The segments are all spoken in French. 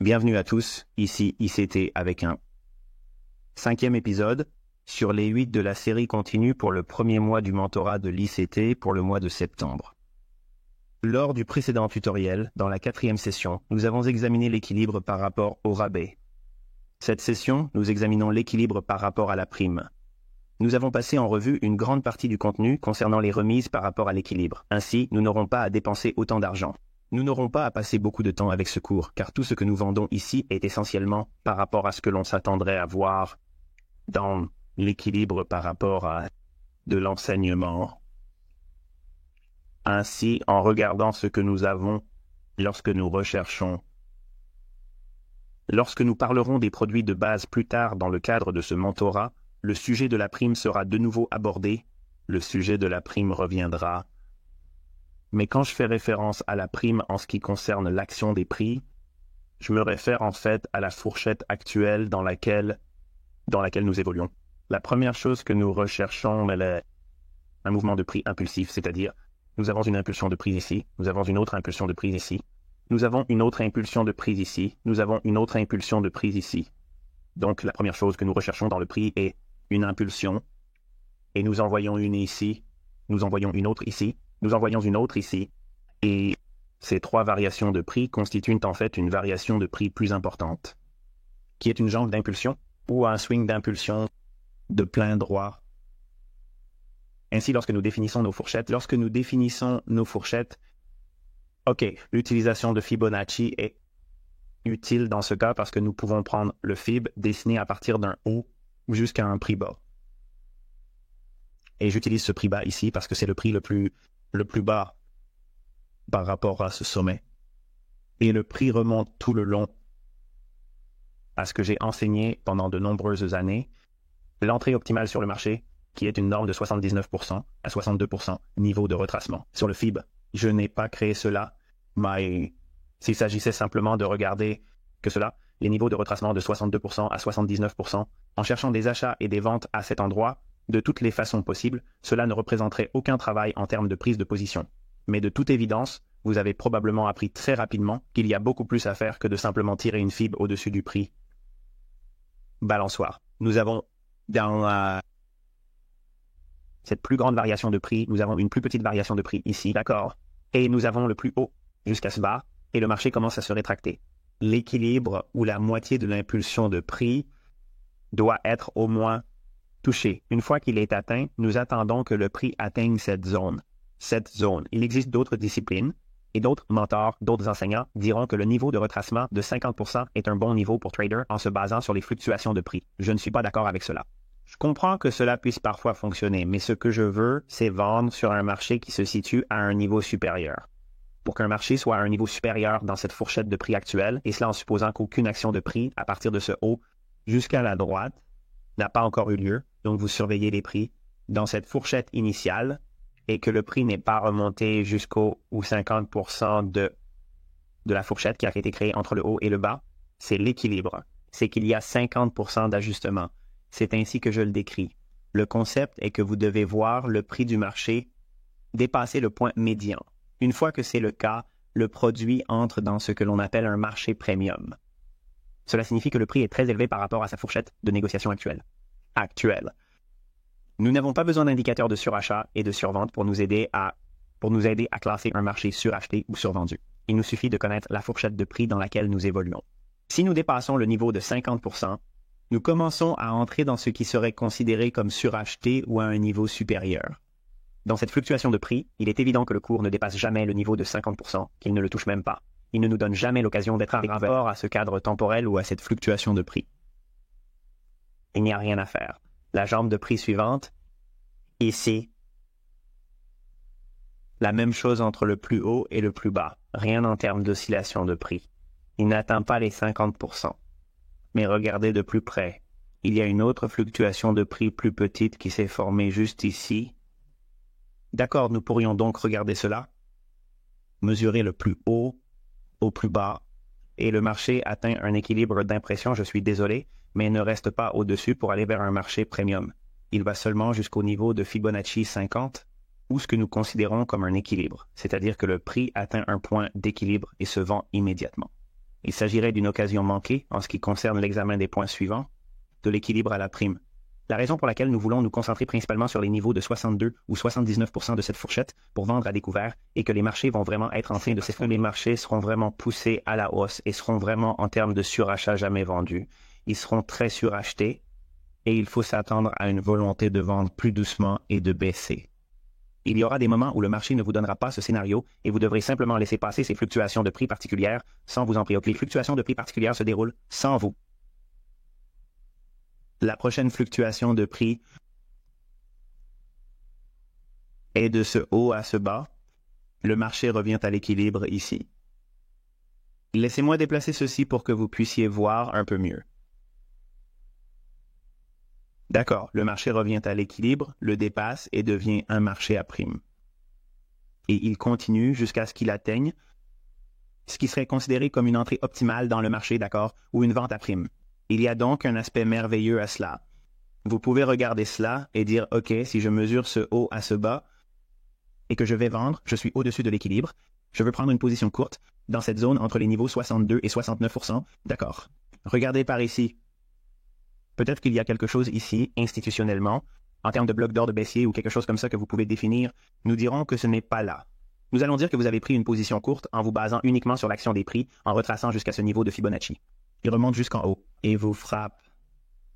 Bienvenue à tous, ici ICT avec un 5e épisode sur les 8 de la série continue pour le premier mois du mentorat de l'ICT pour le mois de septembre. Lors du précédent tutoriel, dans la 4e session, nous avons examiné l'équilibre par rapport au rabais. Cette session, nous examinons l'équilibre par rapport à la prime. Nous avons passé en revue une grande partie du contenu concernant les remises par rapport à l'équilibre. Ainsi, nous n'aurons pas à dépenser autant d'argent. Nous n'aurons pas à passer beaucoup de temps avec ce cours, car tout ce que nous vendons ici est essentiellement par rapport à ce que l'on s'attendrait à voir dans l'équilibre par rapport à de l'enseignement. Ainsi, en regardant ce que nous avons lorsque nous recherchons. Lorsque nous parlerons des produits de base plus tard dans le cadre de ce mentorat, le sujet de la prime sera de nouveau abordé, le sujet de la prime reviendra. Mais quand je fais référence à la prime en ce qui concerne l'action des prix, je me réfère en fait à la fourchette actuelle dans laquelle nous évoluons. La première chose que nous recherchons, est un mouvement de prix impulsif, c'est-à-dire nous avons une impulsion de prix ici, nous avons une autre impulsion de prix ici, nous avons une autre impulsion de prix ici, nous avons une autre impulsion de prix ici. Donc la première chose que nous recherchons dans le prix est une impulsion, et nous en voyons une ici, nous en voyons une autre ici, nous en voyons une autre ici, et ces 3 variations de prix constituent en fait une variation de prix plus importante, qui est une jambe d'impulsion ou un swing d'impulsion de plein droit. Ainsi, lorsque nous définissons nos fourchettes, l'utilisation de Fibonacci est utile dans ce cas parce que nous pouvons prendre le Fib dessiné à partir d'un haut jusqu'à un prix bas. Et j'utilise ce prix bas ici parce que c'est le prix le plus bas par rapport à ce sommet. Et le prix remonte tout le long à ce que j'ai enseigné pendant de nombreuses années. L'entrée optimale sur le marché, qui est une norme de 79% à 62% niveau de retracement. Sur le FIB, je n'ai pas créé cela, mais s'il s'agissait simplement de regarder que cela, les niveaux de retracement de 62% à 79%, en cherchant des achats et des ventes à cet endroit, de toutes les façons possibles, cela ne représenterait aucun travail en termes de prise de position. Mais de toute évidence, vous avez probablement appris très rapidement qu'il y a beaucoup plus à faire que de simplement tirer une fibre au-dessus du prix. Balançoire. Nous avons dans cette plus grande variation de prix, nous avons une plus petite variation de prix ici, d'accord? Et nous avons le plus haut jusqu'à ce bas, et le marché commence à se rétracter. L'équilibre ou la moitié de l'impulsion de prix doit être au moins touché. Une fois qu'il est atteint, nous attendons que le prix atteigne cette zone. Il existe d'autres disciplines et d'autres mentors, d'autres enseignants diront que le niveau de retracement de 50% est un bon niveau pour trader en se basant sur les fluctuations de prix. Je ne suis pas d'accord avec cela. Je comprends que cela puisse parfois fonctionner, mais ce que je veux, c'est vendre sur un marché qui se situe à un niveau supérieur. Pour qu'un marché soit à un niveau supérieur dans cette fourchette de prix actuelle, et cela en supposant qu'aucune action de prix à partir de ce haut jusqu'à la droite n'a pas encore eu lieu, donc vous surveillez les prix dans cette fourchette initiale et que le prix n'est pas remonté jusqu'au 50% de la fourchette qui a été créée entre le haut et le bas, c'est l'équilibre. C'est qu'il y a 50% d'ajustement. C'est ainsi que je le décris. Le concept est que vous devez voir le prix du marché dépasser le point médian. Une fois que c'est le cas, le produit entre dans ce que l'on appelle un marché premium. Cela signifie que le prix est très élevé par rapport à sa fourchette de négociation actuelle. Nous n'avons pas besoin d'indicateurs de surachat et de survente pour nous aider à classer un marché suracheté ou survendu. Il nous suffit de connaître la fourchette de prix dans laquelle nous évoluons. Si nous dépassons le niveau de 50%, nous commençons à entrer dans ce qui serait considéré comme suracheté ou à un niveau supérieur. Dans cette fluctuation de prix, il est évident que le cours ne dépasse jamais le niveau de 50%, qu'il ne le touche même pas. Il ne nous donne jamais l'occasion d'être par rapport à ce cadre temporel ou à cette fluctuation de prix. Il n'y a rien à faire. La jambe de prix suivante, ici, la même chose entre le plus haut et le plus bas. Rien en termes d'oscillation de prix. Il n'atteint pas les 50%. Mais regardez de plus près. Il y a une autre fluctuation de prix plus petite qui s'est formée juste ici. D'accord, nous pourrions donc regarder cela, mesurer le plus haut au plus bas, et le marché atteint un équilibre d'impression, je suis désolé, mais ne reste pas au-dessus pour aller vers un marché premium. Il va seulement jusqu'au niveau de Fibonacci 50, ou ce que nous considérons comme un équilibre, c'est-à-dire que le prix atteint un point d'équilibre et se vend immédiatement. Il s'agirait d'une occasion manquée en ce qui concerne l'examen des points suivants, de l'équilibre à la prime. La raison pour laquelle nous voulons nous concentrer principalement sur les niveaux de 62 ou 79% de cette fourchette pour vendre à découvert est que les marchés vont vraiment être en train de s'effondrer. Les marchés seront vraiment poussés à la hausse et seront vraiment en termes de surachat jamais vendus. Ils seront très surachetés et il faut s'attendre à une volonté de vendre plus doucement et de baisser. Il y aura des moments où le marché ne vous donnera pas ce scénario et vous devrez simplement laisser passer ces fluctuations de prix particulières sans vous en préoccuper. Les fluctuations de prix particulières se déroulent sans vous. La prochaine fluctuation de prix est de ce haut à ce bas. Le marché revient à l'équilibre ici. Laissez-moi déplacer ceci pour que vous puissiez voir un peu mieux. D'accord, le marché revient à l'équilibre, le dépasse et devient un marché à prime. Et il continue jusqu'à ce qu'il atteigne ce qui serait considéré comme une entrée optimale dans le marché, d'accord, ou une vente à prime. Il y a donc un aspect merveilleux à cela. Vous pouvez regarder cela et dire, OK, si je mesure ce haut à ce bas et que je vais vendre, je suis au-dessus de l'équilibre, je veux prendre une position courte dans cette zone entre les niveaux 62 et 69%. D'accord. Regardez par ici. Peut-être qu'il y a quelque chose ici, institutionnellement, en termes de bloc d'ordre baissier ou quelque chose comme ça que vous pouvez définir. Nous dirons que ce n'est pas là. Nous allons dire que vous avez pris une position courte en vous basant uniquement sur l'action des prix, en retraçant jusqu'à ce niveau de Fibonacci. Il remonte jusqu'en haut et vous frappe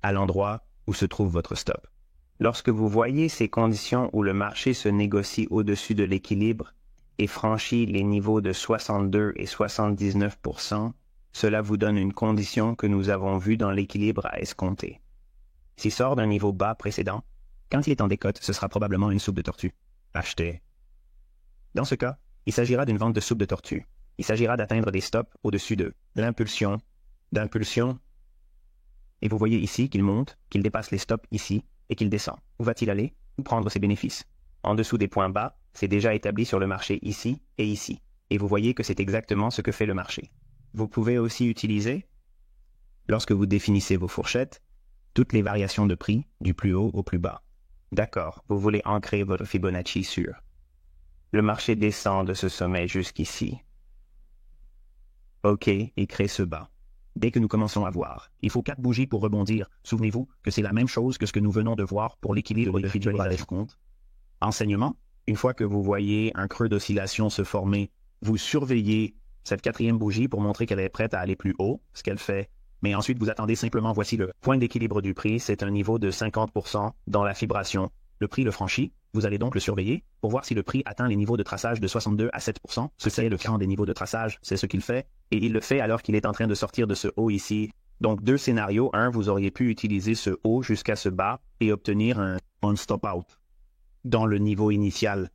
à l'endroit où se trouve votre stop. Lorsque vous voyez ces conditions où le marché se négocie au-dessus de l'équilibre et franchit les niveaux de 62 et 79%, cela vous donne une condition que nous avons vue dans l'équilibre à escompter. S'il sort d'un niveau bas précédent, quand il est en décote, ce sera probablement une soupe de tortue. Achetez. Dans ce cas, il s'agira d'une vente de soupe de tortue. Il s'agira d'atteindre des stops au-dessus de l'impulsion, d'impulsion, et vous voyez ici qu'il monte, qu'il dépasse les stops ici, et qu'il descend. Où va-t-il aller? Où prendre ses bénéfices? En dessous des points bas, c'est déjà établi sur le marché ici et ici. Et vous voyez que c'est exactement ce que fait le marché. Vous pouvez aussi utiliser, lorsque vous définissez vos fourchettes, toutes les variations de prix, du plus haut au plus bas. D'accord, vous voulez ancrer votre Fibonacci sur. Le marché descend de ce sommet jusqu'ici. OK, et crée ce bas. Dès que nous commençons à voir, il faut 4 bougies pour rebondir. Souvenez-vous que c'est la même chose que ce que nous venons de voir pour l'équilibre de réduire à l'escompte. Enseignement, une fois que vous voyez un creux d'oscillation se former, vous surveillez cette 4e bougie pour montrer qu'elle est prête à aller plus haut, ce qu'elle fait. Mais ensuite, vous attendez simplement, voici le point d'équilibre du prix, c'est un niveau de 50% dans la fibration. Le prix le franchit, vous allez donc le surveiller pour voir si le prix atteint les niveaux de traçage de 62 à 7%. Ce est le cran des niveaux de traçage, c'est ce qu'il fait. Et il le fait alors qu'il est en train de sortir de ce haut ici. Donc 2 scénarios. Un, vous auriez pu utiliser ce haut jusqu'à ce bas et obtenir un stop out dans le niveau initial.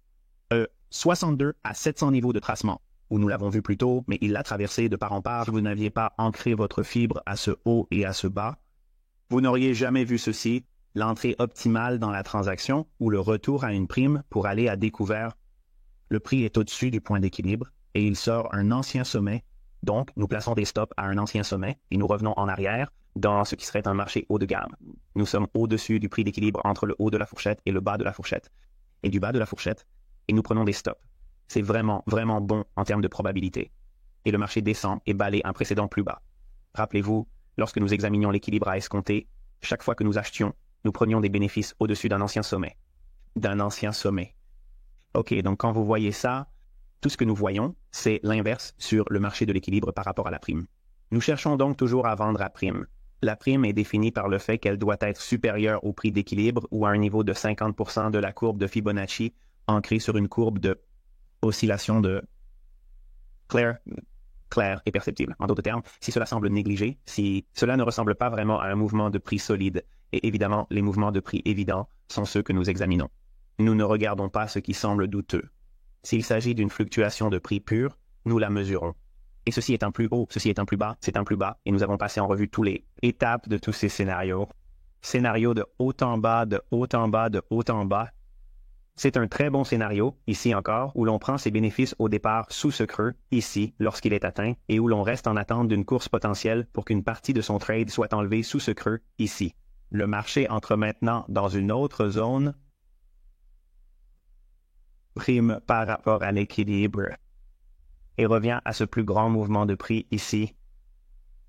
62 à 700 niveaux de tracement, où nous l'avons vu plus tôt, mais il l'a traversé de part en part. Si vous n'aviez pas ancré votre fibre à ce haut et à ce bas, vous n'auriez jamais vu ceci, l'entrée optimale dans la transaction ou le retour à une prime pour aller à découvert. Le prix est au-dessus du point d'équilibre et il sort un ancien sommet. Donc, nous plaçons des stops à un ancien sommet et nous revenons en arrière dans ce qui serait un marché haut de gamme. Nous sommes au-dessus du prix d'équilibre entre le haut de la fourchette et le bas de la fourchette. Et du bas de la fourchette, et nous prenons des stops. C'est vraiment, vraiment bon en termes de probabilité. Et le marché descend et balaye un précédent plus bas. Rappelez-vous, lorsque nous examinions l'équilibre à escompter, chaque fois que nous achetions, nous prenions des bénéfices au-dessus d'un ancien sommet. OK, donc quand vous voyez ça, tout ce que nous voyons, c'est l'inverse sur le marché de l'équilibre par rapport à la prime. Nous cherchons donc toujours à vendre à prime. La prime est définie par le fait qu'elle doit être supérieure au prix d'équilibre ou à un niveau de 50% de la courbe de Fibonacci ancrée sur une courbe de oscillation de claire et perceptible. En d'autres termes, si cela semble négligé, si cela ne ressemble pas vraiment à un mouvement de prix solide, et évidemment, les mouvements de prix évidents sont ceux que nous examinons. Nous ne regardons pas ce qui semble douteux. S'il s'agit d'une fluctuation de prix pure, nous la mesurons. Et ceci est un plus haut, ceci est un plus bas, c'est un plus bas, et nous avons passé en revue toutes les étapes de tous ces scénarios. Scénario de haut en bas, de haut en bas, de haut en bas. C'est un très bon scénario, ici encore, où l'on prend ses bénéfices au départ sous ce creux, ici, lorsqu'il est atteint, et où l'on reste en attente d'une course potentielle pour qu'une partie de son trade soit enlevée sous ce creux, ici. Le marché entre maintenant dans une autre zone, prime par rapport à l'équilibre, et revient à ce plus grand mouvement de prix ici,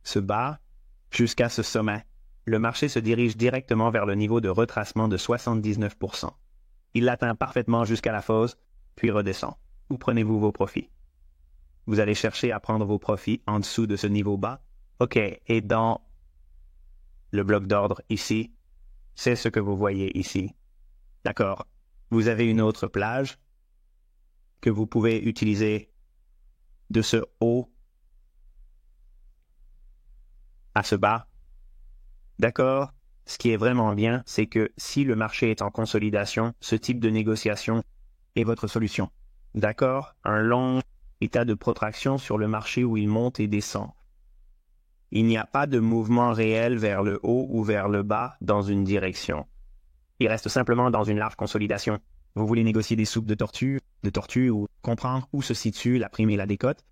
ce bas jusqu'à ce sommet. Le marché se dirige directement vers le niveau de retracement de 79%. Il l'atteint parfaitement jusqu'à la fosse, puis redescend. Où prenez-vous vos profits? Vous allez chercher à prendre vos profits en dessous de ce niveau bas. OK, et dans le bloc d'ordre ici, c'est ce que vous voyez ici. D'accord. Vous avez une autre plage que vous pouvez utiliser de ce haut à ce bas. D'accord? Ce qui est vraiment bien, c'est que si le marché est en consolidation, ce type de négociation est votre solution. D'accord? Un long état de protraction sur le marché où il monte et descend. Il n'y a pas de mouvement réel vers le haut ou vers le bas dans une direction. Il reste simplement dans une large consolidation. Vous voulez négocier des soupes de tortue ou comprendre où se situe la prime et la décote.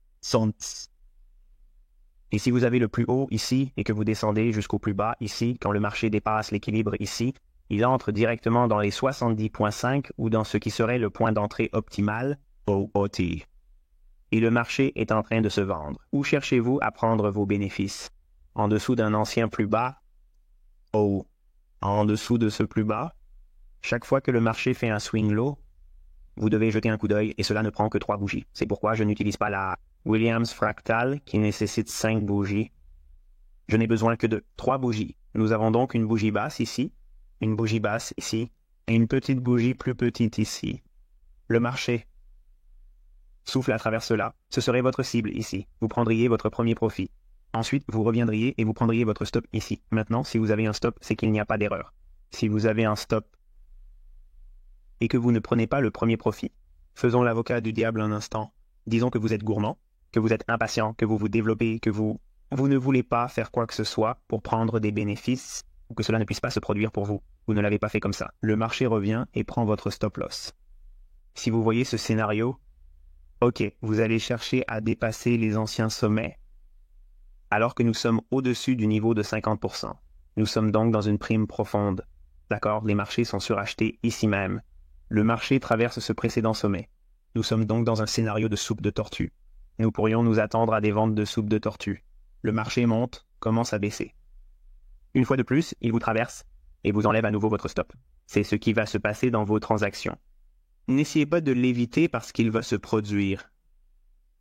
Et si vous avez le plus haut ici et que vous descendez jusqu'au plus bas ici, quand le marché dépasse l'équilibre ici, il entre directement dans les 70,5 ou dans ce qui serait le point d'entrée optimal, OOT. Et le marché est en train de se vendre. Où cherchez-vous à prendre vos bénéfices? En dessous d'un ancien plus bas? En dessous de ce plus bas? Chaque fois que le marché fait un swing low, vous devez jeter un coup d'œil et cela ne prend que 3 bougies. C'est pourquoi je n'utilise pas la Williams fractale qui nécessite 5 bougies. Je n'ai besoin que de 3 bougies. Nous avons donc une bougie basse ici, une bougie basse ici et une petite bougie plus petite ici. Le marché souffle à travers cela. Ce serait votre cible ici. Vous prendriez votre premier profit. Ensuite, vous reviendriez et vous prendriez votre stop ici. Maintenant, si vous avez un stop, c'est qu'il n'y a pas d'erreur. Si vous avez un stop et que vous ne prenez pas le premier profit, faisons l'avocat du diable un instant. Disons que vous êtes gourmand, que vous êtes impatient, que vous vous développez, que vous ne voulez pas faire quoi que ce soit pour prendre des bénéfices ou que cela ne puisse pas se produire pour vous. Vous ne l'avez pas fait comme ça. Le marché revient et prend votre stop loss. Si vous voyez ce scénario, OK, vous allez chercher à dépasser les anciens sommets alors que nous sommes au-dessus du niveau de 50%. Nous sommes donc dans une prime profonde. D'accord, les marchés sont surachetés ici même. Le marché traverse ce précédent sommet. Nous sommes donc dans un scénario de soupe de tortue. Nous pourrions nous attendre à des ventes de soupe de tortue. Le marché monte, commence à baisser. Une fois de plus, il vous traverse et vous enlève à nouveau votre stop. C'est ce qui va se passer dans vos transactions. N'essayez pas de l'éviter parce qu'il va se produire.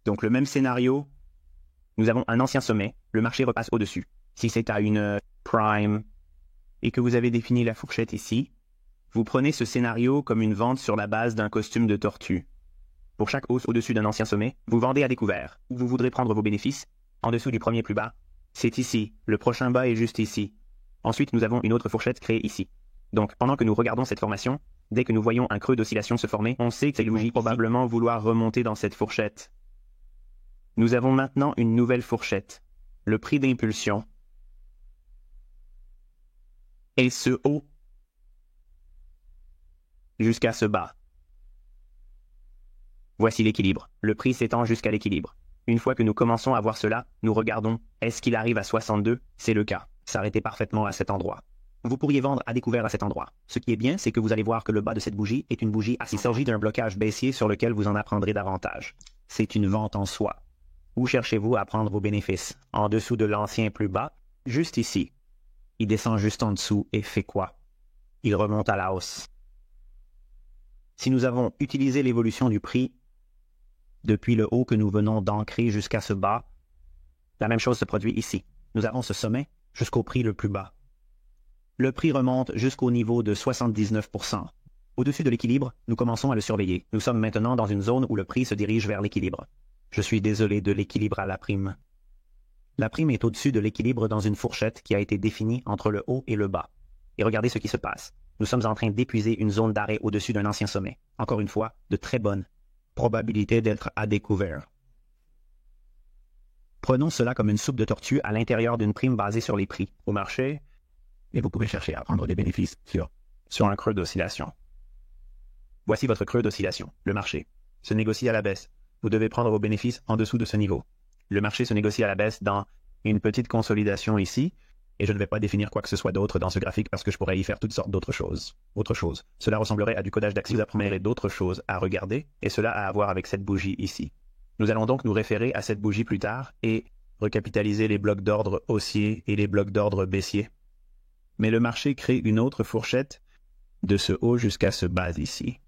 Donc le même scénario, nous avons un ancien sommet, le marché repasse au-dessus. Si c'est à une prime et que vous avez défini la fourchette ici, vous prenez ce scénario comme une vente sur la base d'un costume de tortue. Pour chaque hausse au-dessus d'un ancien sommet, vous vendez à découvert. Où vous voudrez prendre vos bénéfices, en dessous du premier plus bas, c'est ici. Le prochain bas est juste ici. Ensuite, nous avons une autre fourchette créée ici. Donc, pendant que nous regardons cette formation, dès que nous voyons un creux d'oscillation se former, on sait que c'est logique probablement vouloir remonter dans cette fourchette. Nous avons maintenant une nouvelle fourchette. Le prix d'impulsion est ce haut jusqu'à ce bas. Voici l'équilibre. Le prix s'étend jusqu'à l'équilibre. Une fois que nous commençons à voir cela, nous regardons, est-ce qu'il arrive à 62? C'est le cas. S'arrêter parfaitement à cet endroit. Vous pourriez vendre à découvert à cet endroit. Ce qui est bien, c'est que vous allez voir que le bas de cette bougie est une bougie assise. Il s'agit d'un blocage baissier sur lequel vous en apprendrez davantage. C'est une vente en soi. Où cherchez-vous à prendre vos bénéfices? En dessous de l'ancien plus bas? Juste ici. Il descend juste en dessous et fait quoi? Il remonte à la hausse. Si nous avons utilisé l'évolution du prix depuis le haut que nous venons d'ancrer jusqu'à ce bas, la même chose se produit ici. Nous avons ce sommet jusqu'au prix le plus bas. Le prix remonte jusqu'au niveau de 79%. Au-dessus de l'équilibre, nous commençons à le surveiller. Nous sommes maintenant dans une zone où le prix se dirige vers l'équilibre. Je suis désolé de l'équilibre à la prime. La prime est au-dessus de l'équilibre dans une fourchette qui a été définie entre le haut et le bas. Et regardez ce qui se passe. Nous sommes en train d'épuiser une zone d'arrêt au-dessus d'un ancien sommet. Encore une fois, de très bonnes probabilités d'être à découvert. Prenons cela comme une soupe de tortue à l'intérieur d'une prime basée sur les prix au marché, et vous pouvez chercher à prendre des bénéfices sur un creux d'oscillation. Voici votre creux d'oscillation, le marché. Se négocie à la baisse. Vous devez prendre vos bénéfices en dessous de ce niveau. Le marché se négocie à la baisse dans une petite consolidation ici, et je ne vais pas définir quoi que ce soit d'autre dans ce graphique parce que je pourrais y faire toutes sortes d'autres choses. Autre chose. Cela ressemblerait à du codage d'axes. Vous apprendrez d'autres choses à regarder, et cela a à voir avec cette bougie ici. Nous allons donc nous référer à cette bougie plus tard, et recapitaliser les blocs d'ordre haussiers et les blocs d'ordre baissiers. Mais le marché crée une autre fourchette de ce haut jusqu'à ce bas ici.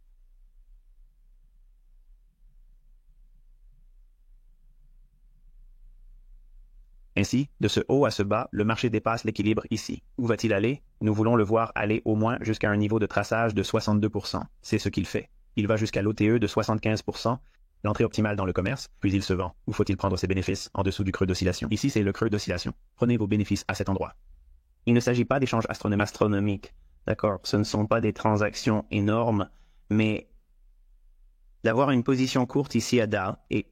Ainsi, de ce haut à ce bas, le marché dépasse l'équilibre ici. Où va-t-il aller? Nous voulons le voir aller au moins jusqu'à un niveau de traçage de 62%. C'est ce qu'il fait. Il va jusqu'à l'OTE de 75%, l'entrée optimale dans le commerce, puis il se vend. Où faut-il prendre ses bénéfices? En dessous du creux d'oscillation. Ici, c'est le creux d'oscillation. Prenez vos bénéfices à cet endroit. Il ne s'agit pas d'échanges astronomiques. D'accord? Ce ne sont pas des transactions énormes, mais d'avoir une position courte ici à DA et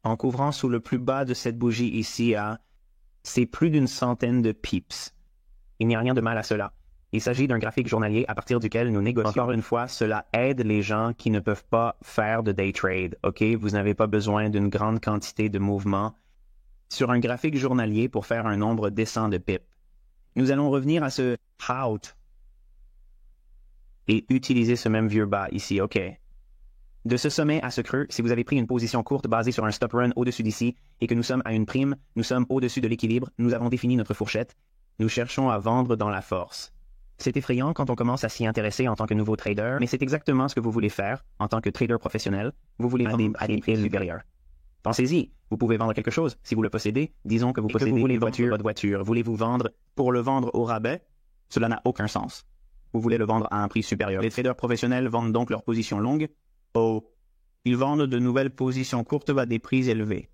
en couvrant sous le plus bas de cette bougie ici c'est plus d'une centaine de pips. Il n'y a rien de mal à cela. Il s'agit d'un graphique journalier à partir duquel nous négocions. Encore une fois, cela aide les gens qui ne peuvent pas faire de day trade. OK? Vous n'avez pas besoin d'une grande quantité de mouvements sur un graphique journalier pour faire un nombre décent de pips. Nous allons revenir à ce out et utiliser ce même vieux bas ici. OK? De ce sommet à ce creux, si vous avez pris une position courte basée sur un stop run au-dessus d'ici et que nous sommes à une prime, nous sommes au-dessus de l'équilibre, nous avons défini notre fourchette, nous cherchons à vendre dans la force. C'est effrayant quand on commence à s'y intéresser en tant que nouveau trader, mais c'est exactement ce que vous voulez faire en tant que trader professionnel. Vous voulez vendre à des prix supérieurs. Pensez-y, vous pouvez vendre quelque chose si vous le possédez. Disons que vous possédez votre voiture. Voulez-vous vendre pour le vendre au rabais? Cela n'a aucun sens. Vous voulez le vendre à un prix supérieur. Les traders professionnels vendent donc leur position longue. Ils vendent de nouvelles positions courtes à des prix élevés.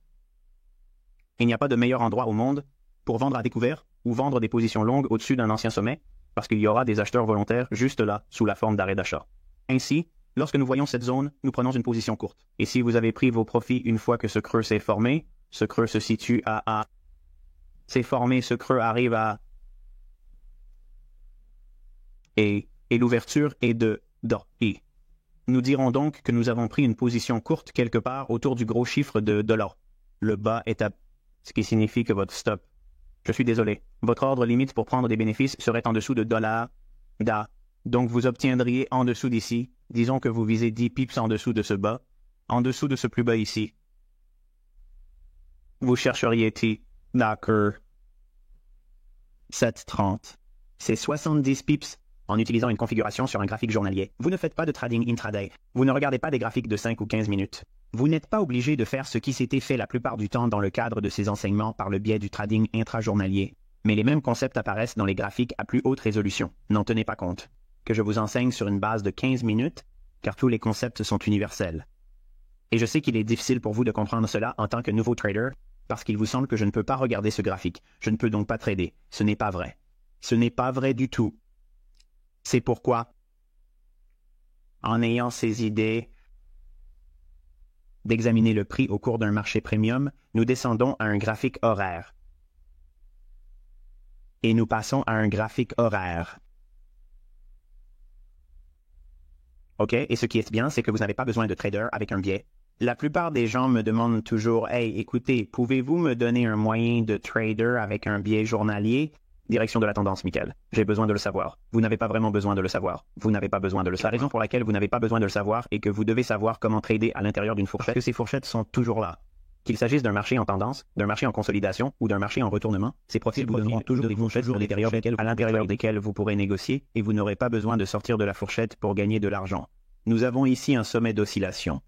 Il n'y a pas de meilleur endroit au monde pour vendre à découvert ou vendre des positions longues au-dessus d'un ancien sommet, parce qu'il y aura des acheteurs volontaires juste là, sous la forme d'arrêt d'achat. Ainsi, lorsque nous voyons cette zone, nous prenons une position courte. Et si vous avez pris vos profits une fois que ce creux s'est formé, ce creux se situe à c'est formé, ce creux arrive à et l'ouverture est de I. Nous dirons donc que nous avons pris une position courte quelque part autour du gros chiffre de $. Le bas est à... ce qui signifie que votre stop. Je suis désolé. Votre ordre limite pour prendre des bénéfices serait en dessous de $. Donc vous obtiendriez en dessous d'ici. Disons que vous visez 10 pips en dessous de ce bas. En dessous de ce plus bas ici. Vous chercheriez T. D'accord. 7,30. C'est 70 pips. En utilisant une configuration sur un graphique journalier. Vous ne faites pas de trading intraday. Vous ne regardez pas des graphiques de 5 ou 15 minutes. Vous n'êtes pas obligé de faire ce qui s'était fait la plupart du temps dans le cadre de ces enseignements par le biais du trading intrajournalier. Mais les mêmes concepts apparaissent dans les graphiques à plus haute résolution. N'en tenez pas compte. Que je vous enseigne sur une base de 15 minutes, car tous les concepts sont universels. Et je sais qu'il est difficile pour vous de comprendre cela en tant que nouveau trader, parce qu'il vous semble que je ne peux pas regarder ce graphique. Je ne peux donc pas trader. Ce n'est pas vrai. Ce n'est pas vrai du tout. C'est pourquoi, en ayant ces idées d'examiner le prix au cours d'un marché premium, nous descendons à un graphique horaire. Et nous passons à un graphique horaire. OK? Et ce qui est bien, c'est que vous n'avez pas besoin de trader avec un biais. La plupart des gens me demandent toujours « Hey, écoutez, pouvez-vous me donner un moyen de trader avec un biais journalier? » Direction de la tendance, Michael. J'ai besoin de le savoir. Vous n'avez pas vraiment besoin de le savoir. Vous n'avez pas besoin de le savoir. La raison pour laquelle vous n'avez pas besoin de le savoir est que vous devez savoir comment trader à l'intérieur d'une fourchette, que ces fourchettes sont toujours là. Qu'il s'agisse d'un marché en tendance, d'un marché en consolidation ou d'un marché en retournement, ces profils vous donneront toujours des fourchettes à l'intérieur desquelles vous pourrez négocier et vous n'aurez pas besoin de sortir de la fourchette pour gagner de l'argent. Nous avons ici un sommet d'oscillation.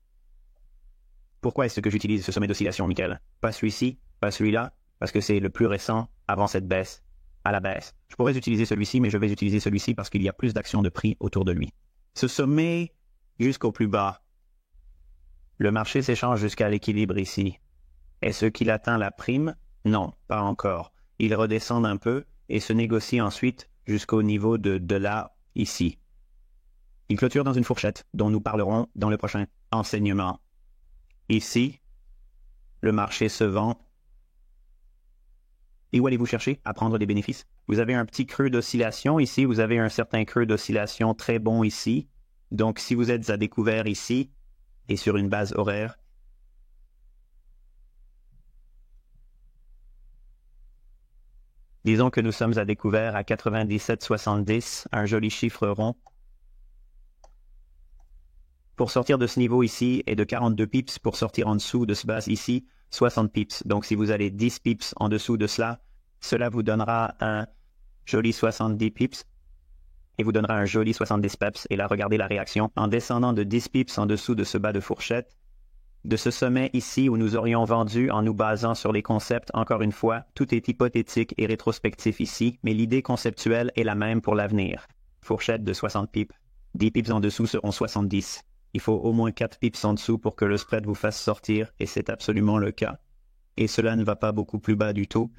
Pourquoi est-ce que j'utilise ce sommet d'oscillation, Michael? Pas celui-ci, pas celui-là, parce que c'est le plus récent avant cette baisse. À la baisse. Je pourrais utiliser celui-ci, mais je vais utiliser celui-ci parce qu'il y a plus d'actions de prix autour de lui. Ce sommet jusqu'au plus bas. Le marché s'échange jusqu'à l'équilibre ici. Est-ce qu'il atteint la prime? Non, pas encore. Il redescend un peu et se négocie ensuite jusqu'au niveau de là, ici. Il clôture dans une fourchette dont nous parlerons dans le prochain enseignement. Ici, le marché se vend. Et où allez-vous chercher à prendre des bénéfices? Vous avez un petit creux d'oscillation ici, vous avez un certain creux d'oscillation très bon ici. Donc, si vous êtes à découvert ici et sur une base horaire, disons que nous sommes à découvert à 97,70, un joli chiffre rond. Pour sortir de ce niveau ici et de 42 pips pour sortir en dessous de ce base ici, 60 pips. Donc, si vous allez 10 pips en dessous de cela, cela vous donnera un joli 70 pips et vous donnera un joli 70 pips. Et là, regardez la réaction. En descendant de 10 pips en dessous de ce bas de fourchette, de ce sommet ici où nous aurions vendu en nous basant sur les concepts, encore une fois, tout est hypothétique et rétrospectif ici, mais l'idée conceptuelle est la même pour l'avenir. Fourchette de 60 pips. 10 pips en dessous seront 70. Il faut au moins 4 pips en dessous pour que le spread vous fasse sortir, et c'est absolument le cas. Et cela ne va pas beaucoup plus bas du tout.